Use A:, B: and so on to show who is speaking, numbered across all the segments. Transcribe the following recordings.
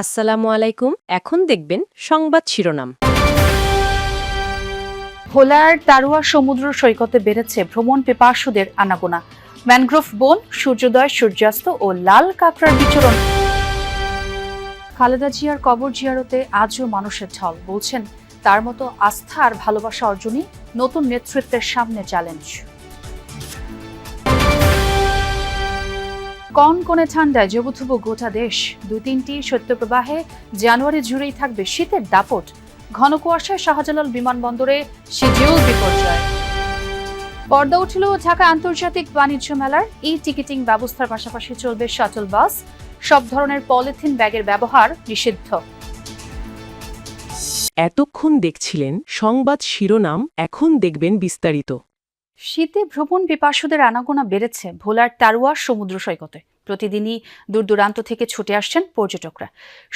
A: আসসালামু আলাইকুম। এখন দেখবেন সংবাদ শিরোনাম।
B: ভোলার তারুয়া সমুদ্র সৈকতে বেড়েছে ভ্রমণ পিপাসুদের আনাগোনা। ম্যানগ্রোভ বন, সূর্যোদয়, সূর্যাস্ত ও লাল কাঁকড়ার বিচরণ। খালেদা জিয়ার কবর জিয়ারতে আজও মানুষের ঢল। বলছেন তার মতো আস্থা আর ভালোবাসা অর্জনই নতুন নেতৃত্বের সামনে চ্যালেঞ্জ। কনকনে ঠান্ডায় জবুথুবু গোটা দেশ। ২-৩টি শৈত্যপ্রবাহে জানুয়ারি জুড়েই থাকবে শীতের দাপট। ঘন কুয়াশায় শাহজালাল বিমানবন্দরে শিডিউল বিপর্যয়। পর্দা উঠল ঢাকা আন্তর্জাতিক বাণিজ্য মেলার। টিকিটিং ব্যবস্থার পাশাপাশি চলবে শাটল বাস। সব ধরনের পলিথিন ব্যাগের ব্যবহার নিষিদ্ধ।
A: এতক্ষণ দেখছিলেন সংবাদ শিরোনাম, এখন দেখবেন বিস্তারিত।
B: শীতে ভ্রমণ পিপাসুদের আনাগোনা বেড়েছে ভোলার তারুয়া সমুদ্র সৈকতে। প্রতিদিনই দূর দূরান্ত থেকে ছুটে আসছেন পর্যটকরা।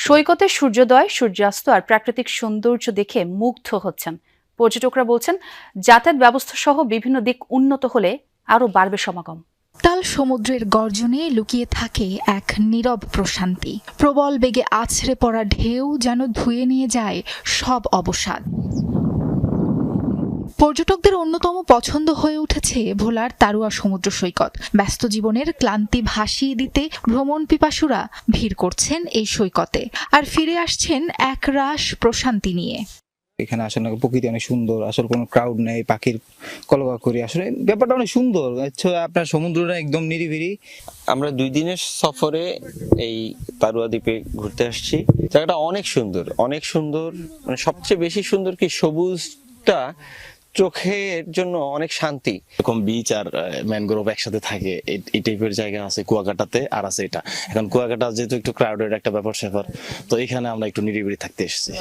B: সৈকতে সূর্যোদয়, সূর্যাস্ত আর প্রাকৃতিক সৌন্দর্য দেখে মুগ্ধ হচ্ছেন। পর্যটকরা বলছেন যাতায়াত ব্যবস্থা সহ বিভিন্ন দিক উন্নত হলে আরও বাড়বে সমাগম।
C: তাল সমুদ্রের গর্জনে লুকিয়ে থাকে এক নীরব প্রশান্তি। প্রবল বেগে আছড়ে পড়া ঢেউ যেন ধুয়ে নিয়ে যায় সব অবসাদ। পর্যটকদের অন্যতম পছন্দ হয়ে উঠেছে ভোলার তারুয়া সমুদ্র সৈকত। ব্যস্ত জীবনের ক্লান্তি ভাসিয়ে দিতে ভ্রমণ পিপাসুরা ভিড় করছেন এই সৈকতে, আর ফিরে আসছেন একরাশ প্রশান্তি নিয়ে।
D: এখানে আসলে প্রকৃতি অনেক সুন্দর, আসলে কোনো ক্রাউড নেই, পাখির কলকাকলি, আসলে ব্যাপারটা অনেক সুন্দর। আপনার সমুদ্রটা একদম নিরিবিলি।
E: আমরা 2 দিনের সফরে এই তারুয়া দ্বীপে ঘুরতে আসছি। জায়গাটা অনেক সুন্দর, অনেক সুন্দর। মানে সবচেয়ে বেশি সুন্দর কি সবুজটা চোখের জন্য অনেক শান্তি।
F: এরকম বিচ আর ম্যানগ্রোভ একসাথে থাকে, এই টাইপের জায়গা আছে কুয়াকাটাতে, আর আছে এটা। এখন কুয়াকাটা যেহেতু একটু ক্রাউডেড একটা ব্যাপার স্যাপার, তো এখানে আমরা একটু নিরিবিলি থাকতে এসেছি।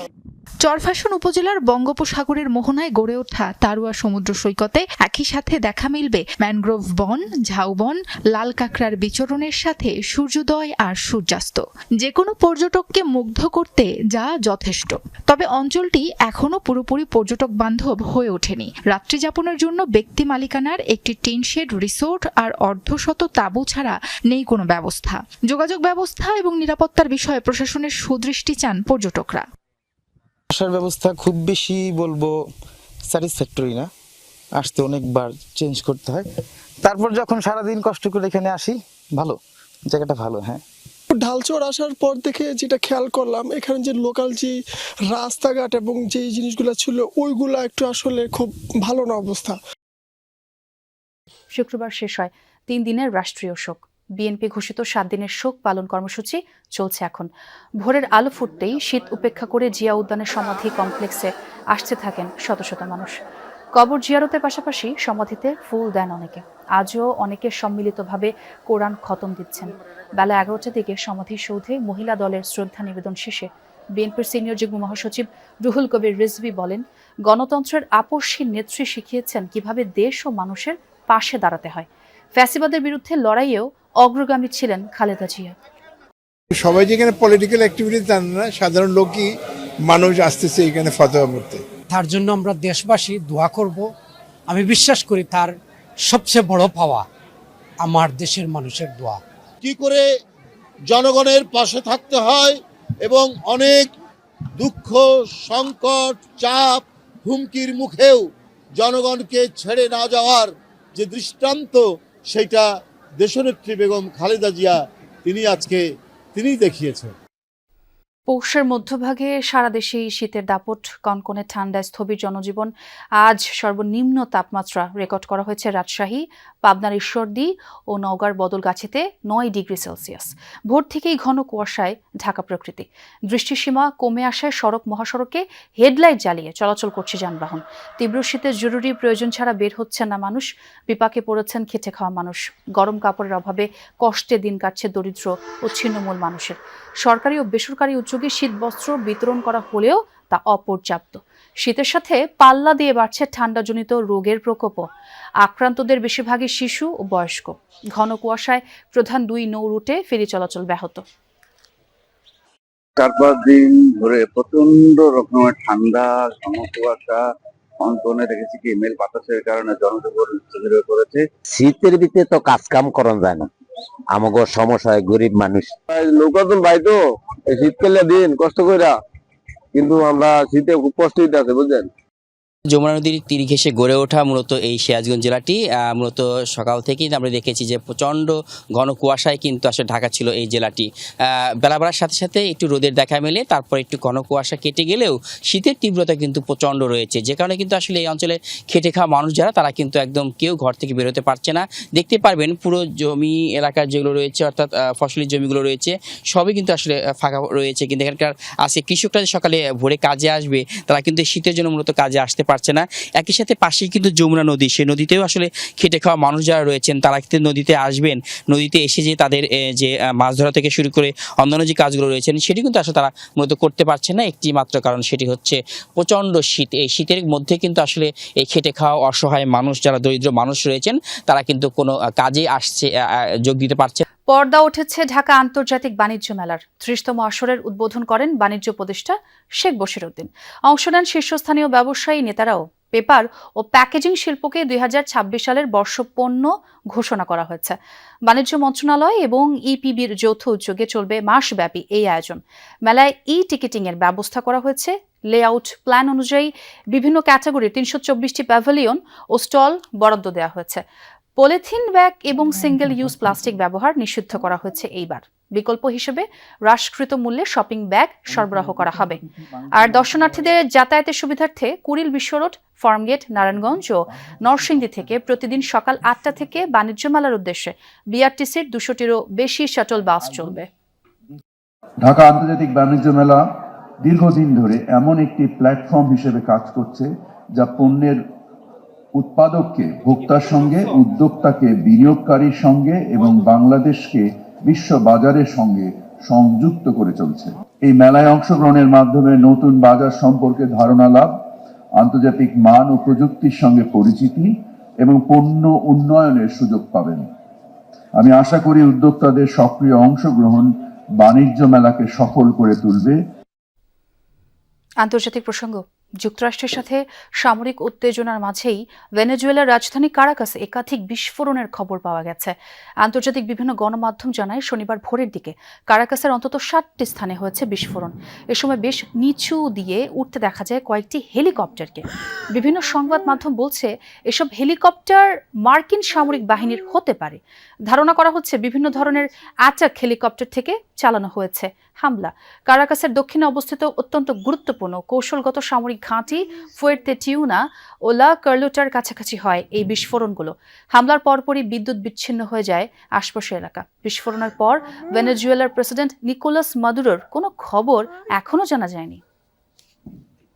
C: চরফ্যাশন উপজেলার বঙ্গোপসাগরের মোহনায় গড়ে ওঠা তারুয়া সমুদ্র সৈকতে একই সাথে দেখা মিলবে ম্যানগ্রোভ বন, ঝাউবন, লাল কাঁকড়ার বিচরণের সাথে সূর্যোদয় আর সূর্যাস্ত। যে কোনো পর্যটককে মুগ্ধ করতে যা যথেষ্ট। তবে অঞ্চলটি এখনও পুরোপুরি পর্যটক বান্ধব হয়ে ওঠেনি। রাত্রিযাপনের জন্য ব্যক্তি মালিকানার একটি টিনশেড রিসোর্ট আর অর্ধশত তাঁবু ছাড়া নেই কোনো ব্যবস্থা। যোগাযোগ ব্যবস্থা এবং নিরাপত্তার বিষয়ে প্রশাসনের সুদৃষ্টি চান পর্যটকরা।
D: আসার ব্যবস্থা খুব বেশি বলবো স্যাটিসফ্যাক্টরি না, আসতে অনেকবার চেঞ্জ করতে হয়। তারপর যখন সারাদিন কষ্ট করে এখানে আসি, ভালো জায়গাটা, ভালো। হ্যাঁ,
G: ঢালচর আসার পর থেকে যেটা খেয়াল করলাম, এখানে যে লোকাল যে রাস্তাঘাট এবং যে জিনিসগুলো ছিল ওইগুলা একটু আসলে খুব ভালো না অবস্থা।
B: শুক্রবার শেষ হয় 3 দিনের রাষ্ট্রীয় শোক। বিএনপি ঘোষিত 7 দিনের শোক পালন কর্মসূচি চলছে এখন। ভোরের আলো ফুটতেই শীত উপেক্ষা করে জিয়া উদ্যানের সমাধি কমপ্লেক্সে আসতে থাকেন শত শত মানুষ। কবর জিয়ারতের পাশাপাশি সমাধিতে ফুল দেন অনেকে। আজও অনেকে সম্মিলিতভাবে কোরআন খতম দিচ্ছেন। বেলা 11টার দিকে সমাধিসৌধে মহিলা দলের শ্রদ্ধা নিবেদন শেষে বিএনপির সিনিয়র যুগ্ম মহাসচিব রুহুল কবির রিজভী বলেন, গণতন্ত্রের আপসহীন নেত্রী শিখিয়েছেন কিভাবে দেশ ও মানুষের পাশে দাঁড়াতে হয়। ফ্যাসিবাদের বিরুদ্ধে লড়াইয়েও অগ্রগামী ছিলেন খালেদা জিয়া।
H: সবাই যেখানে পলিটিক্যাল অ্যাক্টিভিটি জানে না, সাধারণ লোকই মানুষ আসতেছে এখানে ফতোয়া করতে।
I: তার জন্য আমরা দেশবাসী দোয়া করব। আমি বিশ্বাস করি তার সবচেয়ে বড় পাওয়া আমার দেশের মানুষের দোয়া।
J: কি করে জনগণের পাশে থাকতে হয় এবং অনেক দুঃখ, সংকট, চাপ, হুমকির মুখেও জনগণকে ছেড়ে না যাওয়ার যে দৃষ্টান্ত, সেটা দেশনেত্রী বেগম খালেদা জিয়া তিনি দেখিয়েছেন।
B: পৌষের মধ্যভাগে সারা দেশেই শীতের দাপট। কনকনে ঠান্ডায় স্থবির জনজীবন। আজ সর্বনিম্ন তাপমাত্রা রেকর্ড করা হয়েছে রাজশাহী, পাবনার ঈশ্বরদী ও নওগাঁর বদলগাছিতে 9 ডিগ্রি সেলসিয়াস। ভোর থেকেই ঘন কুয়াশায় ঢাকা প্রকৃতি। দৃষ্টিসীমা কমে আসায় সড়ক মহাসড়কে হেডলাইট জ্বালিয়ে চলাচল করছে যানবাহন। তীব্র শীতে জরুরি প্রয়োজন ছাড়া বের হচ্ছেন না মানুষ। বিপাকে পড়েছেন খেটে খাওয়া মানুষ। গরম কাপড়ের অভাবে কষ্টে দিন কাটছে দরিদ্র ও ছিন্নমূল মানুষের। সরকারি ও বেসরকারি উদ্যোগে শীতবস্ত্র বিতরণ করা হলেও তা অপর্যাপ্ত। শীতের সাথে পাল্লা দিয়ে বাড়ছে ঠান্ডাজনিত রোগের প্রকোপও। আক্রান্তদের বেশিরভাগই শিশু ও বয়স্ক। ঘন কুয়াশায় প্রধান 2 নৌ রুটে ফেরি চলাচল ব্যাহত।
K: 4-5 দিন ধরে প্রচন্ড রকমের ঠান্ডা, ঘন কুয়াশা, অন্তনে দেখেছি কি মেল বাতাসের কারণে জনজীবন স্থবির হয়ে পড়েছে।
L: শীতের ভিতরে তো কাজ কাম করা যায় না, আমাগো সমস্যা হয়, গরিব মানুষ।
K: নৌকাদল ভাই তো
L: শীতকালে দিন কষ্ট কইরা, কিন্তু আমরা শীতে খুব কষ্ট হইতে আছে বুঝলেন।
M: যমুনা নদীর তীর ঘেঁষে গড়ে ওঠা মূলত এই সিরাজগঞ্জ জেলাটি মূলত সকাল থেকেই আমরা দেখেছি যে প্রচণ্ড ঘন কুয়াশায় কিন্তু আসলে ঢাকা ছিল এই জেলাটি। বেলা বাড়ার সাথে সাথে একটু রোদের দেখা মেলে, তারপর একটু ঘন কুয়াশা কেটে গেলেও শীতের তীব্রতা কিন্তু প্রচণ্ড রয়েছে, যে কারণে কিন্তু আসলে এই অঞ্চলে খেটে খাওয়া মানুষ যারা তারা কিন্তু একদম কেউ ঘর থেকে বেরোতে পারছে না। দেখতে পারবেন পুরো জমি এলাকার যেগুলো রয়েছে, অর্থাৎ ফসলি জমিগুলো রয়েছে, সবই কিন্তু আসলে ফাঁকা রয়েছে। কিন্তু এখানকার আজকে কৃষকরা যে সকালে ভোরে কাজে আসবে, তারা কিন্তু শীতের জন্য মূলত কাজে আসতে পারছে না। একই সাথে পাশেই কিন্তু যমুনা নদী, সেই নদীতেও আসলে খেটে খাওয়া মানুষ যারা রয়েছেন তারা কিন্তু নদীতে আসবেন, নদীতে এসে যে তাদের যে মাছ ধরা থেকে শুরু করে অন্যান্য যে কাজগুলো রয়েছেন সেটি কিন্তু আসলে তারা মূলত করতে পারছে না। একটি মাত্র কারণ, সেটি হচ্ছে প্রচণ্ড শীত। এই শীতের মধ্যে কিন্তু আসলে এই খেটে খাওয়া অসহায় মানুষ, যারা দরিদ্র মানুষ রয়েছেন, তারা কিন্তু কোনো কাজে আসছে যোগ দিতে পারছে।
B: পর্দা উঠেছে ঢাকা আন্তর্জাতিক বাণিজ্য মেলার 30তম আসরের উদ্বোধন করেন বাণিজ্য উপদেষ্টা শেখ বশিরউদ্দিন। অংশ নেন শীর্ষস্থানীয় ব্যবসায়ী নেতারাও। পেপার ও প্যাকেজিং শিল্পকে 2026 সালের বর্ষ পণ্য ঘোষণা করা হয়েছে। বাণিজ্য মন্ত্রণালয় এবং ইপিবির যৌথ উদ্যোগে চলবে মাসব্যাপী এই আয়োজন। মেলায় টিকিটিং এর ব্যবস্থা করা হয়েছে। লেআউট প্ল্যান অনুযায়ী বিভিন্ন ক্যাটাগরির 324টি প্যাভিলিয়ন ও স্টল বরাদ্দ দেওয়া হয়েছে। পলিথিন ব্যাগ এবং সিঙ্গেল ইউজ প্লাস্টিক ব্যবহার নিষিদ্ধ করা হয়েছে এইবার। বিকল্প হিসেবে হ্রাসকৃত মূল্যে শপিং ব্যাগ সরবরাহ করা হবে। আর দর্শনার্থীদের যাতায়াতের সুবিধার্থে কুড়িল বিশ্ব রোড, ফার্মগেট, নারায়ণগঞ্জ ও নরসিংদী থেকে প্রতিদিন সকাল 8টা থেকে বাণিজ্য মেলার উদ্দেশ্যে বিআরটিসির 200টিরও বেশি শাটল বাস চলবে।
N: ঢাকা আন্তর্জাতিক বাণিজ্য মেলা দীর্ঘদিন ধরে এমন একটি প্ল্যাটফর্ম হিসেবে কাজ করছে যা পণ্যের উৎপাদককে ভোক্তার সঙ্গে, উদ্যোক্তাকে বিনিয়োগকারীর সঙ্গে এবং বাংলাদেশকে বিশ্ব বাজারের সঙ্গে সংযুক্ত করে চলছে। এই মেলায় অংশগ্রহণের মাধ্যমে নতুন বাজার সম্পর্কে ধারণা লাভ, আন্তর্জাতিক মান ও প্রযুক্তির সঙ্গে পরিচিতি এবং পণ্য উন্নয়নের সুযোগ পাবেন। আমি আশা করি উদ্যোক্তাদের সক্রিয় অংশগ্রহণ বাণিজ্য মেলাকে সফল করে তুলবে।
B: আন্তর্জাতিক প্রসঙ্গ। যুক্তরাষ্ট্রের সাথে সামরিক উত্তেজনার মাঝেই ভেনেজুয়েলার রাজধানী কারাকাসে একাধিক বিস্ফোরণের খবর পাওয়া গেছে। আন্তর্জাতিক বিভিন্ন গণমাধ্যম জানায় শনিবার ভোরের দিকে কারাকাসের অন্তত 7টি স্থানে হয়েছে বিস্ফোরণ। এ সময় বেশ নিচু দিয়ে উঠতে দেখা যায় কয়েকটি হেলিকপ্টারকে। বিভিন্ন সংবাদ মাধ্যম বলছে এসব হেলিকপ্টার মার্কিন সামরিক বাহিনীর হতে পারে। ধারণা করা হচ্ছে বিভিন্ন ধরনের অ্যাটাক হেলিকপ্টার থেকে চালানো হয়েছে হামলা। কারাকাসের দক্ষিণে অবস্থিত অত্যন্ত গুরুত্বপূর্ণ কৌশলগত সামরিক ঘাঁটি ফুয়ের্তে টিউনা ও লা কার্লোটার কাছাকাছি হয় এই বিস্ফোরণগুলো। হামলার পরপরই বিদ্যুৎ বিচ্ছিন্ন হয়ে যায় আশপাশের এলাকা। বিস্ফোরণের পর ভেনেজুয়েলার প্রেসিডেন্ট নিকোলাস মাদুরোর কোনো খবর এখনো জানা যায়নি।